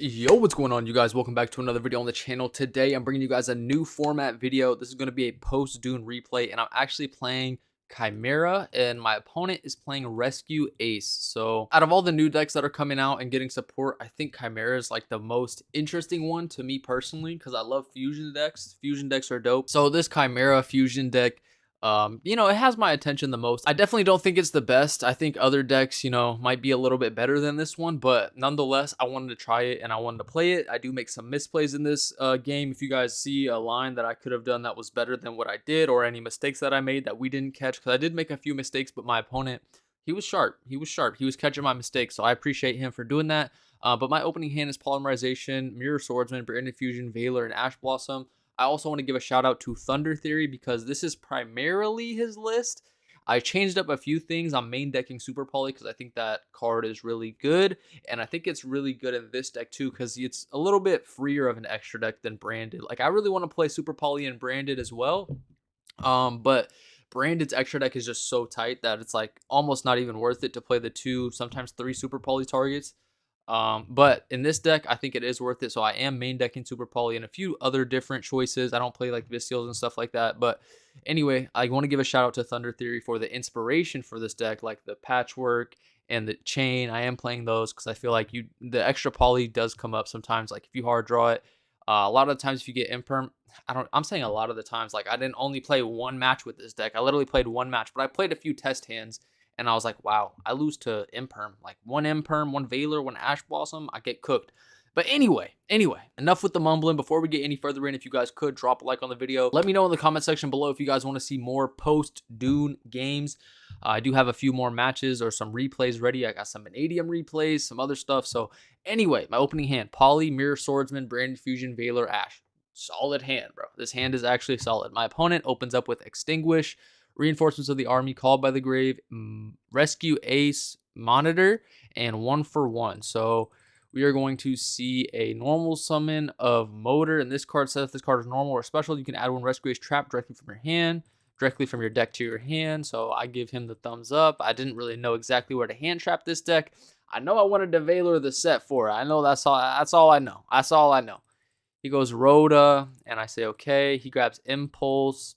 Yo, what's going on, you guys? Welcome back to another video on the channel. Today I'm bringing you guys a new format video. This is going to be a post Dune replay, and I'm actually playing Chimera, and my opponent is playing Rescue Ace. So out of all the new decks that are coming out and getting support, I think Chimera is like the most interesting one to me personally, because I love fusion decks. Fusion decks are dope. So this Chimera fusion deck, it has my attention the most. I definitely don't think it's the best. I think other decks, might be a little bit better than this one, but nonetheless, I wanted to try it and I wanted to play it. I do make some misplays in this game. If you guys see a line that I could have done that was better than what I did, or any mistakes that I made that we didn't catch, because I did make a few mistakes, but my opponent, he was sharp. He was sharp. He was catching my mistakes, so I appreciate him for doing that. But my opening hand is Polymerization, Mirror Swordsman, Branded Fusion, Valor, and Ash Blossom. I also want to give a shout out to Thunder Theory because this is primarily his list. I changed up a few things. I'm main decking Super Poly because I think that card is really good. And I think it's really good in this deck too because it's a little bit freer of an extra deck than Branded. Like, I really want to play Super Poly and Branded as well. But Branded's extra deck is just so tight that it's like almost not even worth it to play the 2, sometimes 3 Super Poly targets. But in this deck, I think it is worth it. So I am main decking Super Poly and a few other different choices. I don't play like Vistials and stuff like that. But anyway, I want to give a shout out to Thunder Theory for the inspiration for this deck, like the patchwork and the chain. I am playing those because I feel like the extra poly does come up sometimes. Like if you hard draw it, a lot of the times if you get imperm, I'm saying a lot of the times, like I didn't only play one match with this deck. I literally played one match, but I played a few test hands. And I was like, wow, I lose to Imperm. Like one Imperm, one Valor, one Ash Blossom, I get cooked. But anyway, enough with the mumbling. Before we get any further in, if you guys could drop a like on the video. Let me know in the comment section below if you guys want to see more post-Dune games. I do have a few more matches or some replays ready. I got some Vanadium replays, some other stuff. So anyway, my opening hand, Poly, Mirror Swordsman, Branded Fusion, Valor, Ash. Solid hand, bro. This hand is actually solid. My opponent opens up with Extinguish, Reinforcements of the Army, Called by the Grave, Rescue Ace, Monitor, and 1-for-1. So we are going to see a normal summon of Motor. And this card says if this card is normal or special, you can add 1 Rescue Ace trap directly from your hand, directly from your deck to your hand. So I give him the thumbs up. I didn't really know exactly where to hand trap this deck. I know I wanted to Valor the set for it. I know that's all I know. That's all I know. He goes Rhoda, and I say okay. He grabs Impulse.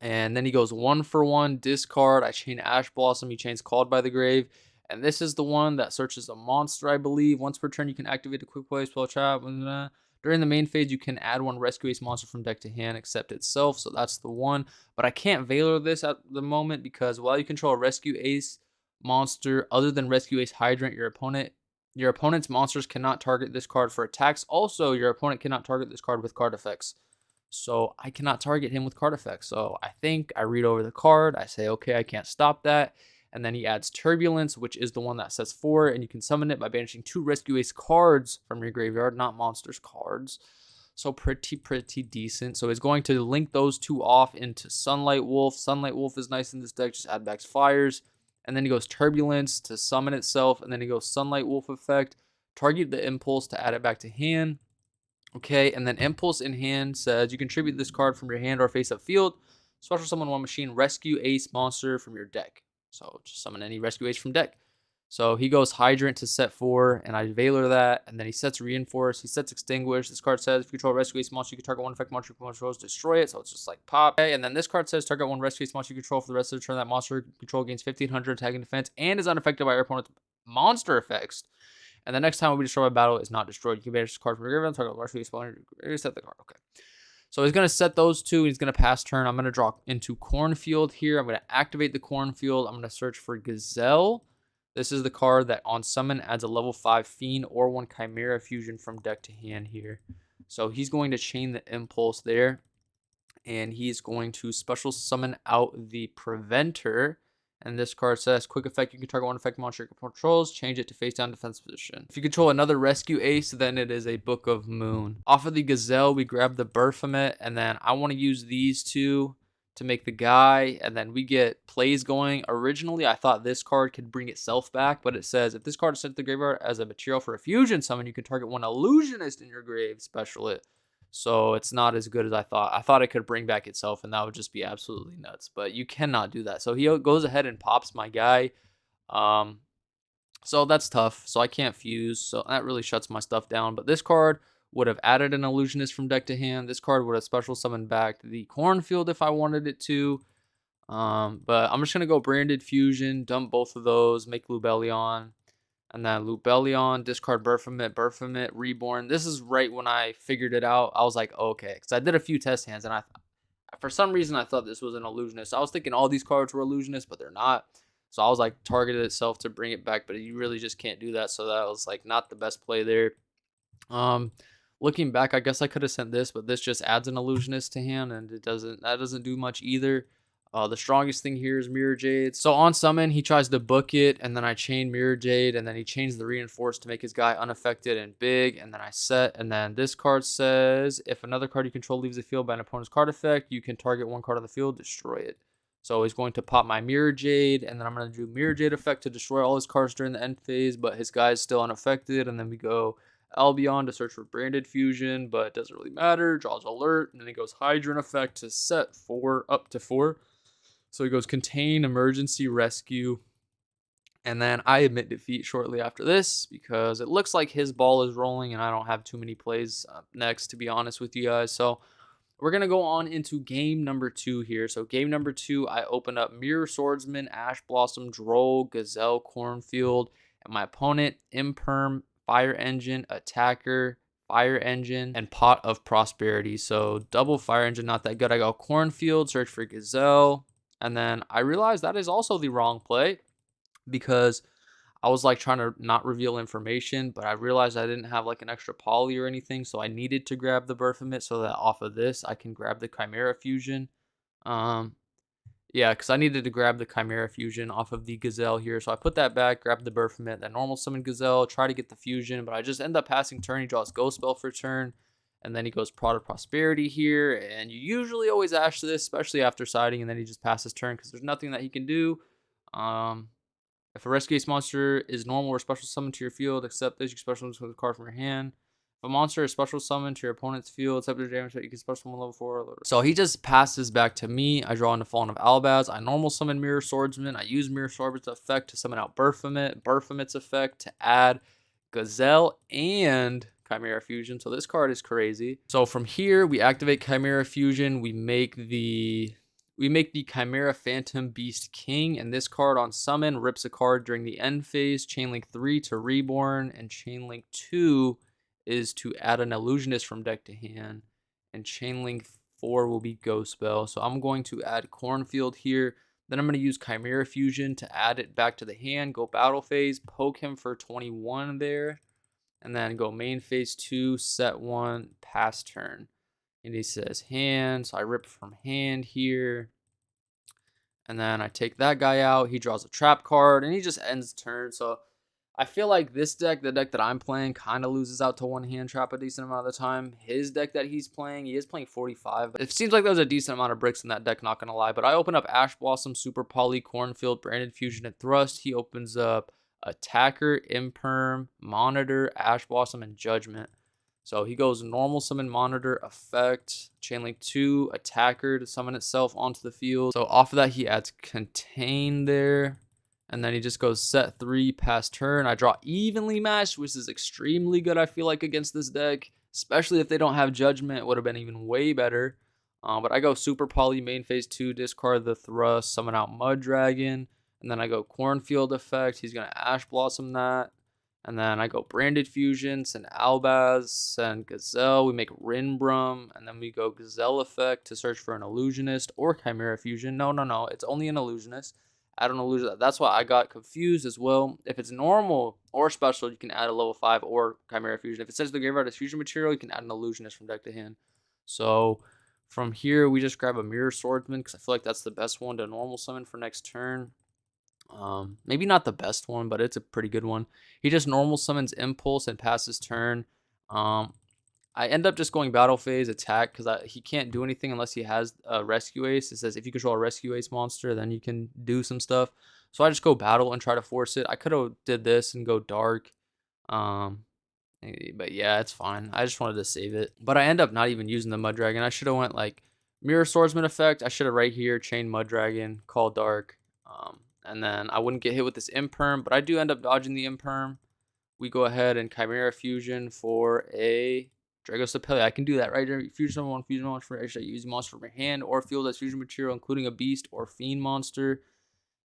And then he goes 1-for-1, discard. I chain Ash Blossom. He chains Called by the Grave. And this is the one that searches a monster, I believe. Once per turn, you can activate a quick play, spell trap. During the main phase, you can add 1 Rescue Ace monster from deck to hand, except itself. So that's the one. But I can't Valor this at the moment because while you control a Rescue Ace monster other than Rescue Ace Hydrant, your opponent's monsters cannot target this card for attacks. Also, your opponent cannot target this card with card effects. So I cannot target him with card effects. So I think I read over the card. I say, okay, I can't stop that. And then he adds Turbulence, which is the one that sets 4. And you can summon it by banishing 2 Rescue Ace cards from your graveyard, not monsters cards. So pretty decent. So he's going to link those 2 off into Sunlight Wolf. Sunlight Wolf is nice in this deck. Just add back fires. And then he goes Turbulence to summon itself. And then he goes Sunlight Wolf effect. Target the Impulse to add it back to hand. Okay, and then Impulse in hand says you contribute this card from your hand or face-up field. Special summon 1 machine, Rescue Ace monster from your deck. So just summon any Rescue Ace from deck. So he goes Hydrant to set 4, and I Valor that, and then he sets Reinforce. He sets Extinguish. This card says if you control Rescue Ace monster, you can target 1 effect monster you control, destroy it. So it's just like pop. Okay, and then this card says target 1 Rescue Ace monster you control for the rest of the turn. That monster control gains 1500 attack and defense and is unaffected by your opponent's monster effects. And the next time we destroy a battle is not destroyed. You can banish this card from your graveyard. Target Rescue Ace monster. Reset the card. Okay. So he's going to set those 2. He's going to pass turn. I'm going to draw into Cornfield here. I'm going to activate the Cornfield. I'm going to search for Gazelle. This is the card that on summon adds a level 5 Fiend or 1 Chimera fusion from deck to hand here. So he's going to chain the Impulse there. And he's going to special summon out the Preventer. And this card says, quick effect, you can target 1 effect monster your controls, change it to face down defense position. If you control another Rescue Ace, then it is a Book of Moon. Off of the Gazelle, we grab the Baphomet, and then I want to use these 2 to make the guy, and then we get plays going. Originally, I thought this card could bring itself back, but it says, if this card is sent to the graveyard as a material for a fusion summon, you can target 1 Illusionist in your grave, special it. So it's not as good as I thought. I thought it could bring back itself, and that would just be absolutely nuts. But you cannot do that. So he goes ahead and pops my guy. So that's tough. So I can't fuse. So that really shuts my stuff down. But this card would have added an illusionist from deck to hand. This card would have special summoned back the cornfield if I wanted it to. But I'm just gonna go branded fusion, dump both of those, make Lubellion, and then Lubellion, discard Berfamit, Reborn. This is right when I figured it out. I was like, okay, because I did a few test hands, and for some reason I thought this was an illusionist. I was thinking all these cards were illusionists, but they're not. So I was like, targeted itself to bring it back, but you really just can't do that. So that was like not the best play there. Um, Looking back, I guess I could have sent this, but this just adds an illusionist to hand, and that doesn't do much either. The strongest thing here is Mirror Jade. So on summon, he tries to book it, and then I chain Mirror Jade, and then he chains the Reinforce to make his guy unaffected and big, and then I set, and then this card says, if another card you control leaves the field by an opponent's card effect, you can target one card on the field, destroy it. So he's going to pop my Mirror Jade, and then I'm going to do Mirror Jade effect to destroy all his cards during the end phase, but his guy is still unaffected, and then we go Albion to search for branded fusion, but it doesn't really matter. Draws alert, and then he goes Hydran effect to set 4 up to 4. So he goes contain, emergency, rescue. And then I admit defeat shortly after this because it looks like his ball is rolling and I don't have too many plays up next, to be honest with you guys. So we're going to go on into game number 2 here. So game number 2, I open up Mirror Swordsman, Ash Blossom, Droll, Gazelle, Cornfield, and my opponent, Imperm, Fire Engine, Attacker, Fire Engine, and Pot of Prosperity. So double Fire Engine, not that good. I go Cornfield, search for Gazelle, and then I realized that is also the wrong play because I was like trying to not reveal information, but I realized I didn't have like an extra poly or anything, so I needed to grab the Berfamit so that off of this I can grab the Chimera Fusion. Yeah, because I needed to grab the Chimera Fusion off of the Gazelle here, so I put that back, grabbed the Berfamit, then normal summon Gazelle, try to get the Fusion, but I just end up passing turn. He draws Ghost Spell for turn, and then he goes Prod of Prosperity here, and you usually always ash this, especially after siding, and then he just passes turn because there's nothing that he can do. If a rescue ace monster is normal or special summoned to your field, except this, you can special summon a card from your hand. If a monster is special summoned to your opponent's field, except their damage, you can special summon level 4. So he just passes back to me. I draw into Fallen of Albaz. I normal summon Mirror Swordsman. I use Mirror Swordsman's effect to summon out Berfamit's effect to add Gazelle and Chimera Fusion. So this card is crazy. So from here, we activate Chimera Fusion. We make the Chimera Phantom Beast King, and this card on summon rips a card during the end phase. Chainlink 3 to Reborn, and Chainlink 2 is to add an illusionist from deck to hand, and Chainlink 4 will be Ghost Spell. So I'm going to add Cornfield here. Then I'm going to use Chimera Fusion to add it back to the hand, go battle phase, poke him for 21 there, and then go main phase 2, set 1, pass turn. And he says hand, so I rip from hand here. And then I take that guy out. He draws a trap card, and he just ends turn. So I feel like this deck, the deck that I'm playing, kind of loses out to one hand trap a decent amount of the time. His deck that he is playing 45. But it seems like there's a decent amount of bricks in that deck, not going to lie. But I open up Ash Blossom, Super Poly, Cornfield, Branded Fusion, and Thrust. He opens up Attacker, Imperm, Monitor, Ash Blossom, and Judgment. So he goes normal summon Monitor effect, Chainlink 2, Attacker to summon itself onto the field. So off of that, he adds Contain there. And then he just goes set 3, pass turn. I draw Evenly Matched, which is extremely good, I feel like, against this deck. Especially if they don't have Judgment, it would have been even way better. But I go Super Poly, main phase 2, discard the Thrust, summon out Mud Dragon. And then I go Cornfield effect. He's going to Ash Blossom that. And then I go Branded Fusion, send Albaz, send Gazelle. We make Rinbrum, and then we go Gazelle effect to search for an Illusionist or Chimera Fusion. No. It's only an Illusionist. Add an Illusionist. That's why I got confused as well. If it's normal or special, you can add a level 5 or Chimera Fusion. If it says the graveyard is fusion material, you can add an Illusionist from deck to hand. So from here, we just grab a Mirror Swordsman because I feel like that's the best one to normal summon for next turn. Maybe not the best one, but it's a pretty good one. He just normal summons Impulse and passes turn. I end up just going battle phase attack because he can't do anything unless he has a rescue ace. It says if you control a rescue ace monster, then you can do some stuff. So I just go battle and try to force it. I could have did this and go dark. But yeah, it's fine. I just wanted to save it. But I end up not even using the Mud Dragon. I should have went like Mirror Swordsman effect. I should have right here chain Mud Dragon, call dark. and then I wouldn't get hit with this imperm, but I do end up dodging the imperm. We go ahead and Chimera Fusion for a Dragostapelia. I can do that, right? Fusion one, fusion monster for extra using monster from your hand or field as fusion material, including a beast or fiend monster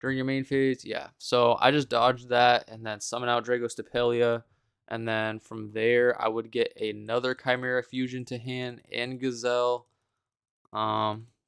during your main phase. Yeah. So I just dodged that and then summon out Dragostapelia. And then from there, I would get another Chimera Fusion to hand and Gazelle.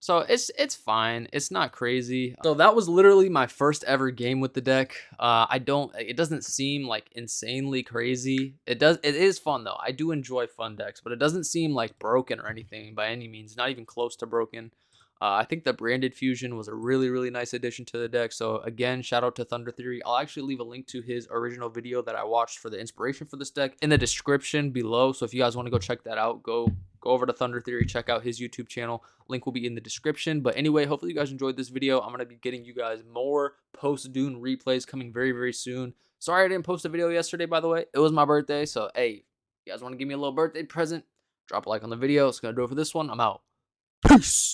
So it's fine. It's not crazy. So that was literally my first ever game with the deck. It doesn't seem like insanely crazy. It is fun though. I do enjoy fun decks, but it doesn't seem like broken or anything by any means. Not even close to broken. I think the branded fusion was a really nice addition to the deck. So again, shout out to Thunder Theory. I'll actually leave a link to his original video that I watched for the inspiration for this deck in the description below. So if you guys want to go check that out, go over to Thunder Theory, check out his YouTube channel. Link will be in the description. But anyway, hopefully you guys enjoyed this video. I'm going to be getting you guys more post-Dune replays coming very soon. Sorry I didn't post a video yesterday, by the way. It was my birthday. So, hey, you guys want to give me a little birthday present? Drop a like on the video. It's going to do it for this one. I'm out. Peace.